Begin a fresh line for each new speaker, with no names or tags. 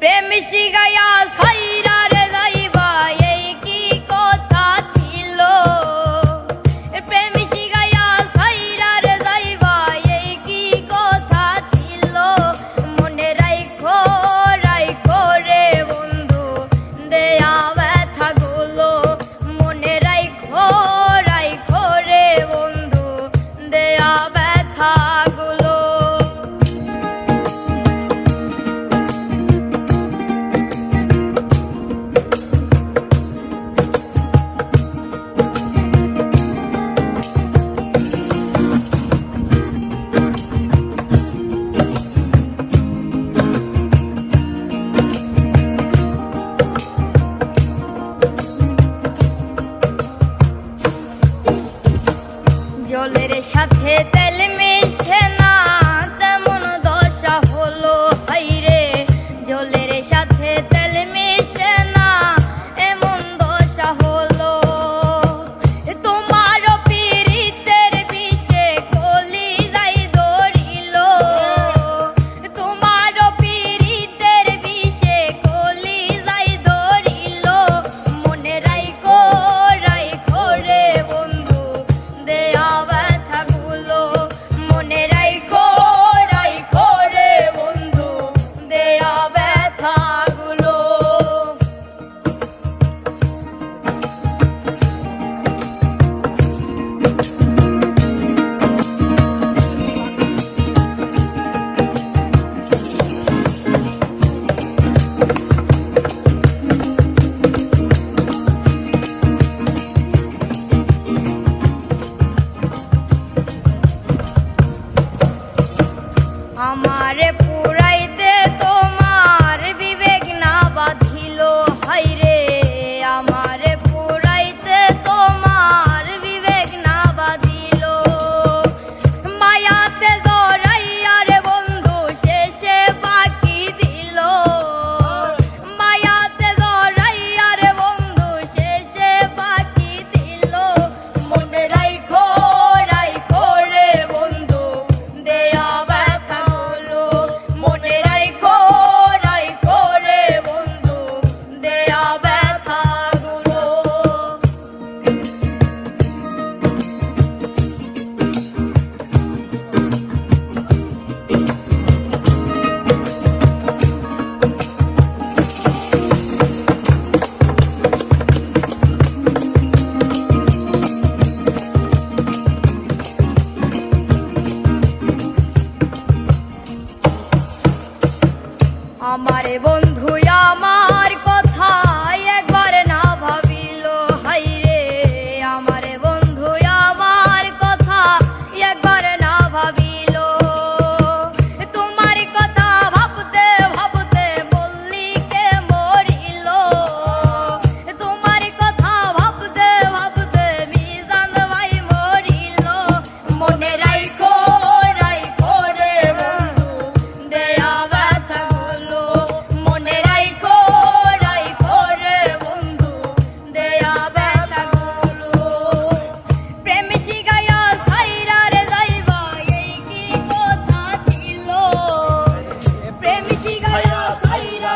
প্রেম শিখাইয়া সাইরার যাইবা এই কি কথা ছিল। প্রেম শিখাইয়া সাইরার যাইবা এই কি কথা ছিল। মনে রাইখো রাইখো রে বন্ধু দেয়া ব্যথা গুলো। মনে রাইখো রাইখো রে বন্ধু দেয়া ব্যথা গুলো। জলের সাথে তেল মিশে না তেমন দশা হলো হাইরে। জলের সাথে তেল মিশে না এমন দশা হলো। তোমার পীড়িতের বিষে কলি যাই ধরিল। তোমার পীড়িতের বিষে কলি যাই ধরিল। মনে রাইখো রাইখো রে বন্ধু দেয়া ব্যথা গুলো। মনে রাইখো রাইখো রে বন্ধু দেয়া ব্যথা গুলো। আমারে পুরাইতে তোমার বিবেক না বাঁধিল হাইরে। আমারে পুরাইতে তোমার বিবেক না বাঁধিল। মায়াতে জড়াইয়া রে বন্ধু শেষে বাকি দিল। মায়াতে জড়াইয়া রে বন্ধু শেষে বাকি দিল। মনে রাইখো রাইখো রে বন্ধু দেয়া ব্যথা গুলো। মনে রাইখো রাইখো রে বন্ধু দেয়া ব্যথা গুলো। আমারে বন্ধু আমার কথা একবার না ভাবিল হাইরে। আমারে বন্ধু আমার কথা একবার না ভাবিল। তোমার কথা ভাবতে ভাবতে মল্লিকে মরিল। তোমার কথা ভাবতে ভাবতে মিজান ভাই মরিল। মনে রাইখো রাইখো রে বন্ধু দেয়া ব্যথা গুলো। মনে রাইখো রাইখো রে বন্ধু দেয়া ব্যথা গুলো। প্রেম শিখাইয়া সাইরার যাইবা এই কি কথা ছিল। প্রেম শিখাইয়া সাইরা